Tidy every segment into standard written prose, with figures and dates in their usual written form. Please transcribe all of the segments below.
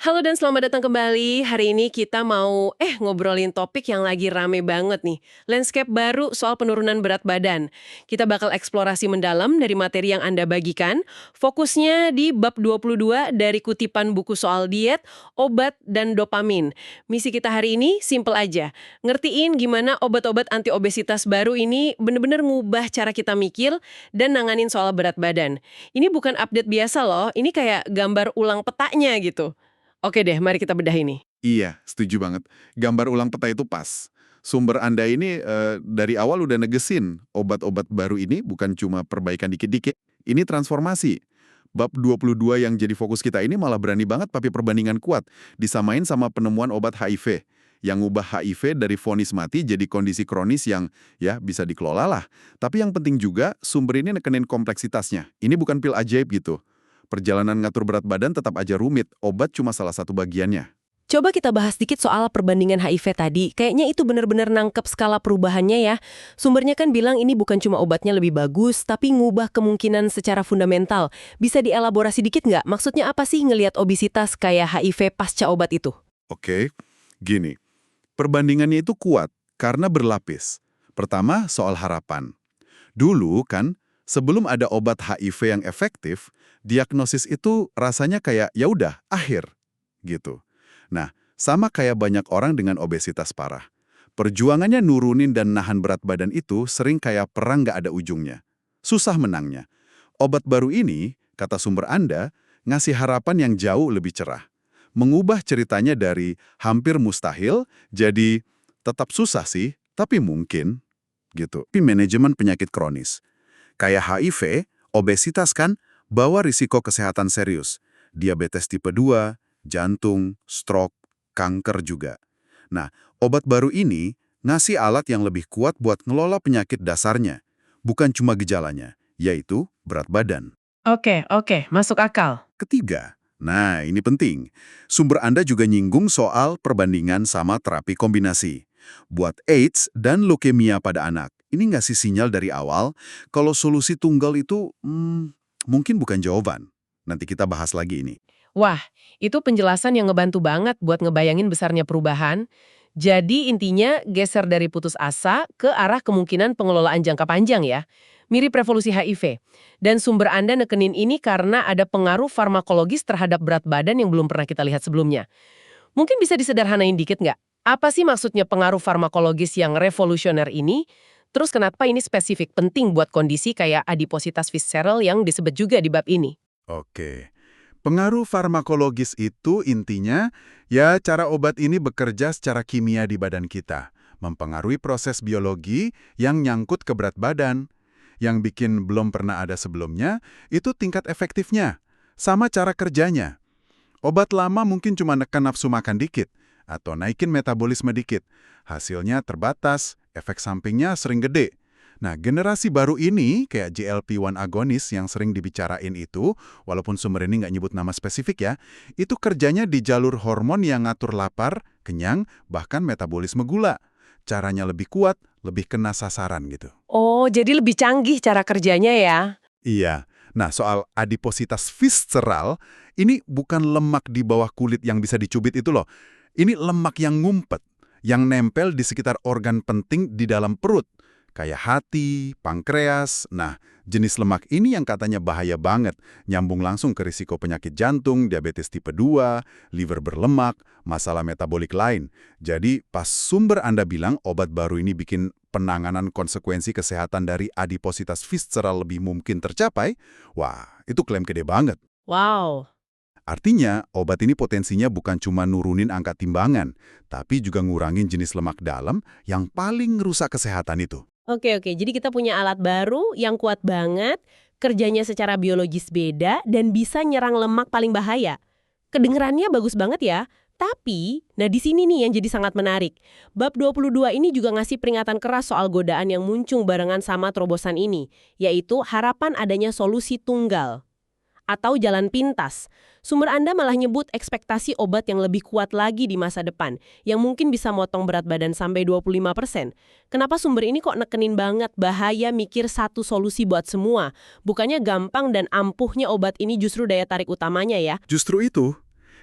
Halo dan selamat datang kembali. Hari ini kita mau ngobrolin topik yang lagi rame banget nih. Landscape baru soal penurunan berat badan. Kita bakal eksplorasi mendalam dari materi yang Anda bagikan. Fokusnya di bab 22 dari kutipan buku soal diet, obat, dan dopamin. Misi kita hari ini simple aja. Ngertiin gimana obat-obat anti obesitas baru ini bener-bener ngubah cara kita mikir dan nanganin soal berat badan. Ini bukan update biasa loh, ini kayak gambar ulang petanya gitu. Oke deh, mari kita bedah ini. Iya, setuju banget. Gambar ulang peta itu pas. Sumber Anda ini dari awal udah negesin, obat-obat baru ini bukan cuma perbaikan dikit-dikit, ini transformasi. Bab 22 yang jadi fokus kita ini malah berani banget pakai perbandingan kuat, disamain sama penemuan obat HIV, yang ngubah HIV dari vonis mati jadi kondisi kronis yang ya bisa dikelola lah. Tapi yang penting juga, sumber ini nekenin kompleksitasnya. Ini bukan pil ajaib gitu. Perjalanan ngatur berat badan tetap aja rumit, obat cuma salah satu bagiannya. Coba kita bahas dikit soal perbandingan HIV tadi. Kayaknya itu benar-benar nangkep skala perubahannya ya. Sumbernya kan bilang ini bukan cuma obatnya lebih bagus, tapi ngubah kemungkinan secara fundamental. Bisa dielaborasi dikit nggak? Maksudnya apa sih ngelihat obesitas kayak HIV pasca obat itu? Oke, gini. Perbandingannya itu kuat karena berlapis. Pertama, soal harapan. Dulu kan, sebelum ada obat HIV yang efektif, diagnosis itu rasanya kayak ya udah, akhir gitu. Nah, sama kayak banyak orang dengan obesitas parah. Perjuangannya nurunin dan nahan berat badan itu sering kayak perang nggak ada ujungnya. Susah menangnya. Obat baru ini, kata sumber Anda, ngasih harapan yang jauh lebih cerah. Mengubah ceritanya dari hampir mustahil jadi tetap susah sih, tapi mungkin gitu. Tapi manajemen penyakit kronis. Kayak HIV, obesitas kan bawa risiko kesehatan serius. Diabetes tipe 2, jantung, stroke, kanker juga. Nah, obat baru ini ngasih alat yang lebih kuat buat ngelola penyakit dasarnya. Bukan cuma gejalanya, yaitu berat badan. Oke, masuk akal. Ketiga, nah ini penting. Sumber Anda juga nyinggung soal perbandingan sama terapi kombinasi. Buat AIDS dan leukemia pada anak, ini ngasih sinyal dari awal kalau solusi tunggal itu mungkin bukan jawaban. Nanti kita bahas lagi ini. Wah, itu penjelasan yang ngebantu banget buat ngebayangin besarnya perubahan. Jadi intinya geser dari putus asa ke arah kemungkinan pengelolaan jangka panjang ya. Mirip revolusi HIV. Dan sumber Anda nekenin ini karena ada pengaruh farmakologis terhadap berat badan yang belum pernah kita lihat sebelumnya. Mungkin bisa disederhanain dikit nggak? Apa sih maksudnya pengaruh farmakologis yang revolusioner ini? Terus kenapa ini spesifik penting buat kondisi kayak adipositas visceral yang disebut juga di bab ini? Oke. Pengaruh farmakologis itu intinya, ya cara obat ini bekerja secara kimia di badan kita, mempengaruhi proses biologi yang nyangkut ke berat badan. Yang bikin belum pernah ada sebelumnya, itu tingkat efektifnya. Sama cara kerjanya. Obat lama mungkin cuma nekan nafsu makan dikit, atau naikin metabolisme dikit. Hasilnya terbatas, efek sampingnya sering gede. Nah, generasi baru ini, kayak GLP-1 agonis yang sering dibicarain itu, walaupun sumber ini nggak nyebut nama spesifik ya, itu kerjanya di jalur hormon yang ngatur lapar, kenyang, bahkan metabolisme gula. Caranya lebih kuat, lebih kena sasaran gitu. Oh, jadi lebih canggih cara kerjanya ya? Iya. Nah, soal adipositas visceral, ini bukan lemak di bawah kulit yang bisa dicubit itu loh. Ini lemak yang ngumpet, yang nempel di sekitar organ penting di dalam perut. Kayak hati, pankreas. Nah, jenis lemak ini yang katanya bahaya banget, nyambung langsung ke risiko penyakit jantung, diabetes tipe 2, liver berlemak, masalah metabolik lain. Jadi, pas sumber Anda bilang obat baru ini bikin penanganan konsekuensi kesehatan dari adipositas visceral lebih mungkin tercapai, wah, itu klaim gede banget. Wow. Artinya, obat ini potensinya bukan cuma nurunin angka timbangan, tapi juga ngurangin jenis lemak dalam yang paling ngerusak kesehatan itu. Oke, jadi kita punya alat baru yang kuat banget, kerjanya secara biologis beda, dan bisa nyerang lemak paling bahaya. Kedengerannya bagus banget ya, tapi, nah di sini nih yang jadi sangat menarik. Bab 22 ini juga ngasih peringatan keras soal godaan yang muncul barengan sama terobosan ini, yaitu harapan adanya solusi tunggal atau jalan pintas. Sumber Anda malah nyebut ekspektasi obat yang lebih kuat lagi di masa depan, yang mungkin bisa motong berat badan sampai 25%. Kenapa sumber ini kok nekenin banget bahaya mikir satu solusi buat semua? Bukannya gampang dan ampuhnya obat ini justru daya tarik utamanya ya? Justru itu,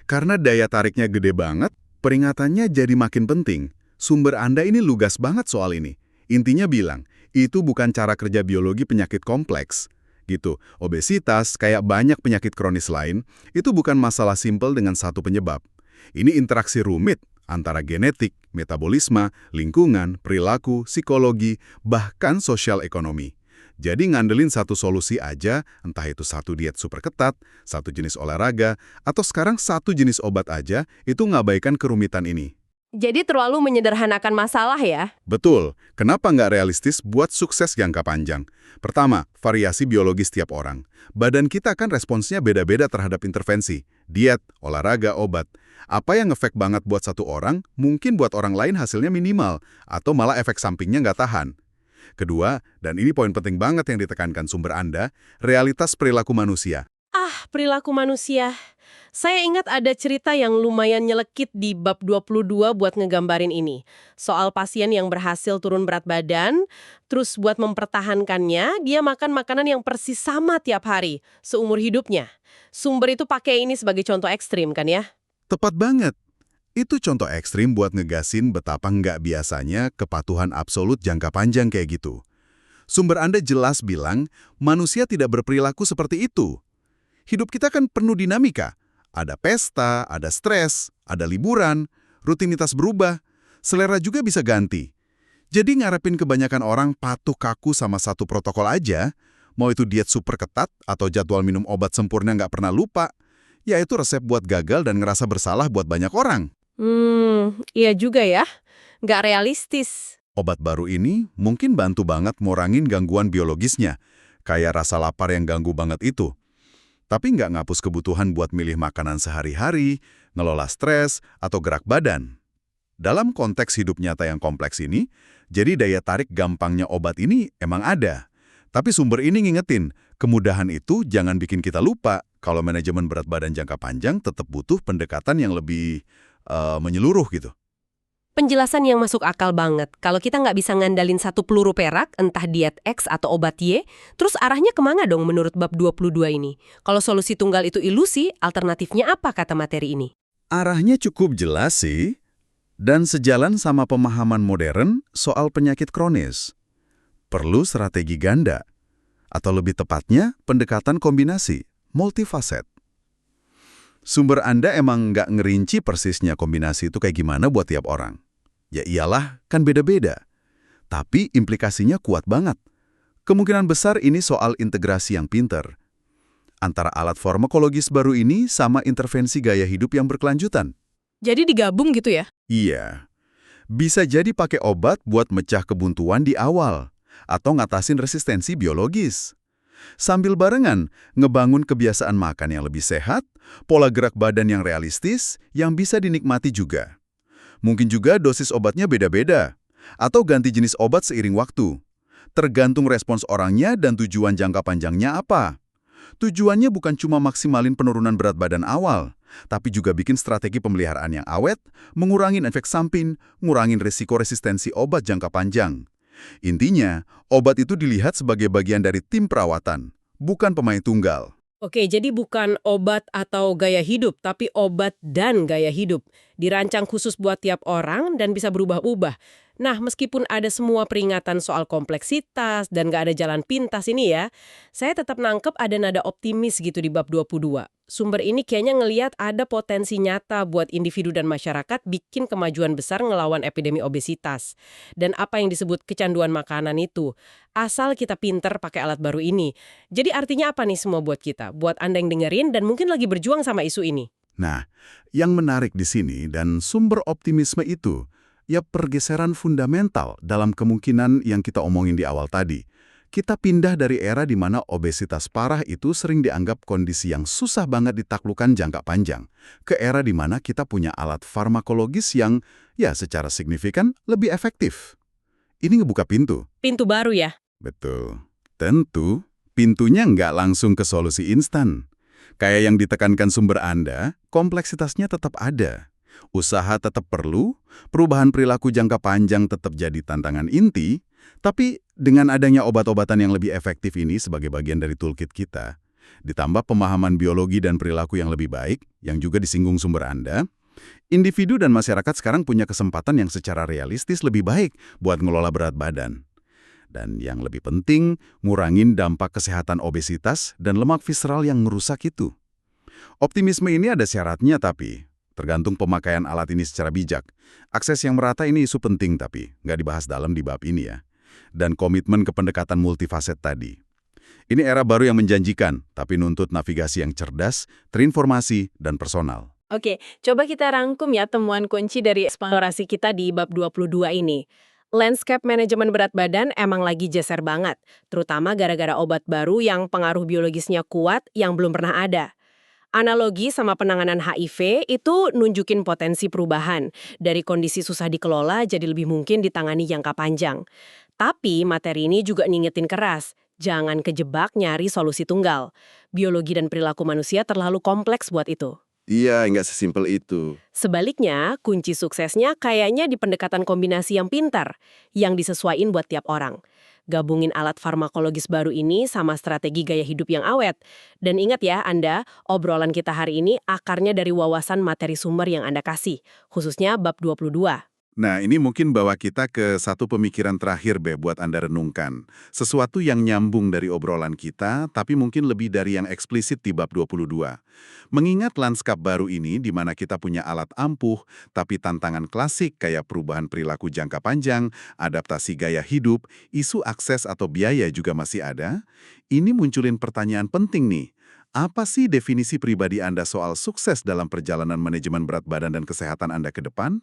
Karena daya tariknya gede banget, peringatannya jadi makin penting. Sumber Anda ini lugas banget soal ini. Intinya bilang, itu bukan cara kerja biologi penyakit kompleks. Gitu. Obesitas, kayak banyak penyakit kronis lain, itu bukan masalah simpel dengan satu penyebab. Ini interaksi rumit antara genetik, metabolisme, lingkungan, perilaku, psikologi, bahkan sosial ekonomi. Jadi ngandelin satu solusi aja, entah itu satu diet super ketat, satu jenis olahraga, atau sekarang satu jenis obat aja, itu ngabaikan kerumitan ini. Jadi terlalu menyederhanakan masalah ya? Betul. Kenapa nggak realistis buat sukses jangka panjang? Pertama, variasi biologis tiap orang. Badan kita kan responsnya beda-beda terhadap intervensi. Diet, olahraga, obat. Apa yang ngefek banget buat satu orang, mungkin buat orang lain hasilnya minimal, atau malah efek sampingnya nggak tahan. Kedua, dan ini poin penting banget yang ditekankan sumber Anda, realitas perilaku manusia. Perilaku manusia. Saya ingat ada cerita yang lumayan nyelekit di bab 22 buat ngegambarin ini. Soal pasien yang berhasil turun berat badan, terus buat mempertahankannya, dia makan makanan yang persis sama tiap hari, seumur hidupnya. Sumber itu pakai ini sebagai contoh ekstrim kan ya? Tepat banget. Itu contoh ekstrim buat ngegasin betapa nggak biasanya kepatuhan absolut jangka panjang kayak gitu. Sumber Anda jelas bilang, manusia tidak berperilaku seperti itu. Hidup kita kan penuh dinamika. Ada pesta, ada stres, ada liburan, rutinitas berubah, selera juga bisa ganti. Jadi ngarepin kebanyakan orang patuh kaku sama satu protokol aja, mau itu diet super ketat atau jadwal minum obat sempurna nggak pernah lupa, ya itu resep buat gagal dan ngerasa bersalah buat banyak orang. Iya juga ya. Nggak realistis. Obat baru ini mungkin bantu banget ngurangin gangguan biologisnya, kayak rasa lapar yang ganggu banget itu. Tapi nggak ngapus kebutuhan buat milih makanan sehari-hari, ngelola stres, atau gerak badan. Dalam konteks hidup nyata yang kompleks ini, jadi daya tarik gampangnya obat ini emang ada. Tapi sumber ini ngingetin, kemudahan itu jangan bikin kita lupa kalau manajemen berat badan jangka panjang tetap butuh pendekatan yang lebih menyeluruh gitu. Penjelasan yang masuk akal banget. Kalau kita nggak bisa ngandalin satu peluru perak, entah diet X atau obat Y, terus arahnya kemana dong menurut bab 22 ini? Kalau solusi tunggal itu ilusi, alternatifnya apa kata materi ini? Arahnya cukup jelas sih, dan sejalan sama pemahaman modern soal penyakit kronis. Perlu strategi ganda, atau lebih tepatnya pendekatan kombinasi, multifaset. Sumber Anda emang nggak ngerinci persisnya kombinasi itu kayak gimana buat tiap orang. Ya iyalah, kan beda-beda. Tapi implikasinya kuat banget. Kemungkinan besar ini soal integrasi yang pinter. Antara alat farmakologis baru ini sama intervensi gaya hidup yang berkelanjutan. Jadi digabung gitu ya? Iya. Bisa jadi pakai obat buat mecah kebuntuan di awal, atau ngatasin resistensi biologis. Sambil barengan, ngebangun kebiasaan makan yang lebih sehat, pola gerak badan yang realistis, yang bisa dinikmati juga. Mungkin juga dosis obatnya beda-beda, atau ganti jenis obat seiring waktu. Tergantung respons orangnya dan tujuan jangka panjangnya apa. Tujuannya bukan cuma maksimalin penurunan berat badan awal, tapi juga bikin strategi pemeliharaan yang awet, mengurangin efek samping, ngurangin risiko resistensi obat jangka panjang. Intinya, obat itu dilihat sebagai bagian dari tim perawatan, bukan pemain tunggal. Oke, jadi bukan obat atau gaya hidup, tapi obat dan gaya hidup. Dirancang khusus buat tiap orang dan bisa berubah-ubah. Nah, meskipun ada semua peringatan soal kompleksitas dan gak ada jalan pintas ini ya, saya tetap nangkep ada nada optimis gitu di bab 22. Sumber ini kayaknya ngeliat ada potensi nyata buat individu dan masyarakat bikin kemajuan besar ngelawan epidemi obesitas. Dan apa yang disebut kecanduan makanan itu, asal kita pinter pakai alat baru ini. Jadi artinya apa nih semua buat kita? Buat Anda yang dengerin dan mungkin lagi berjuang sama isu ini. Nah, yang menarik di sini dan sumber optimisme itu, ya pergeseran fundamental dalam kemungkinan yang kita omongin di awal tadi. Kita pindah dari era di mana obesitas parah itu sering dianggap kondisi yang susah banget ditaklukkan jangka panjang, ke era di mana kita punya alat farmakologis yang, ya secara signifikan, lebih efektif. Ini ngebuka pintu. Pintu baru ya? Betul. Tentu, pintunya nggak langsung ke solusi instan. Kayak yang ditekankan sumber Anda, kompleksitasnya tetap ada. Usaha tetap perlu, perubahan perilaku jangka panjang tetap jadi tantangan inti, tapi dengan adanya obat-obatan yang lebih efektif ini sebagai bagian dari toolkit kita, Ditambah pemahaman biologi dan perilaku yang lebih baik, yang juga disinggung sumber Anda, individu dan masyarakat sekarang punya kesempatan yang secara realistis lebih baik buat ngelola berat badan. Dan yang lebih penting, ngurangin dampak kesehatan obesitas dan lemak visceral yang merusak itu. Optimisme ini ada syaratnya tapi, tergantung pemakaian alat ini secara bijak. Akses yang merata ini isu penting tapi, nggak dibahas dalam di bab ini ya. Dan komitmen ke pendekatan multifaset tadi. Ini era baru yang menjanjikan, tapi nuntut navigasi yang cerdas, terinformasi, dan personal. Oke, coba kita rangkum ya temuan kunci dari eksplorasi kita di bab 22 ini. Landscape manajemen berat badan emang lagi geser banget, terutama gara-gara obat baru yang pengaruh biologisnya kuat yang belum pernah ada. Analogi sama penanganan HIV itu nunjukin potensi perubahan, dari kondisi susah dikelola jadi lebih mungkin ditangani jangka panjang. Tapi materi ini juga ngingetin keras, jangan kejebak nyari solusi tunggal. Biologi dan perilaku manusia terlalu kompleks buat itu. Iya, nggak sesimpel itu. Sebaliknya, kunci suksesnya kayaknya di pendekatan kombinasi yang pintar, yang disesuaiin buat tiap orang. Gabungin alat farmakologis baru ini sama strategi gaya hidup yang awet. Dan ingat ya Anda, obrolan kita hari ini akarnya dari wawasan materi sumber yang Anda kasih, khususnya bab 22. Nah, ini mungkin bawa kita ke satu pemikiran terakhir, buat Anda renungkan. Sesuatu yang nyambung dari obrolan kita, tapi mungkin lebih dari yang eksplisit di bab 22. Mengingat lanskap baru ini di mana kita punya alat ampuh, tapi tantangan klasik kayak perubahan perilaku jangka panjang, adaptasi gaya hidup, isu akses atau biaya juga masih ada, ini munculin pertanyaan penting nih. Apa sih definisi pribadi Anda soal sukses dalam perjalanan manajemen berat badan dan kesehatan Anda ke depan?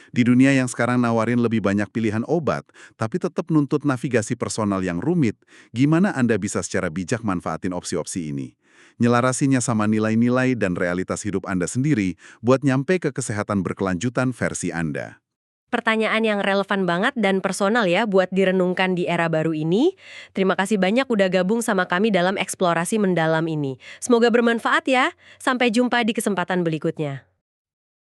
Di dunia yang sekarang nawarin lebih banyak pilihan obat, tapi tetap nuntut navigasi personal yang rumit, gimana Anda bisa secara bijak manfaatin opsi-opsi ini? Nyelarasinya sama nilai-nilai dan realitas hidup Anda sendiri buat nyampe ke kesehatan berkelanjutan versi Anda. Pertanyaan yang relevan banget dan personal ya buat direnungkan di era baru ini. Terima kasih banyak udah gabung sama kami dalam eksplorasi mendalam ini. Semoga bermanfaat ya. Sampai jumpa di kesempatan berikutnya.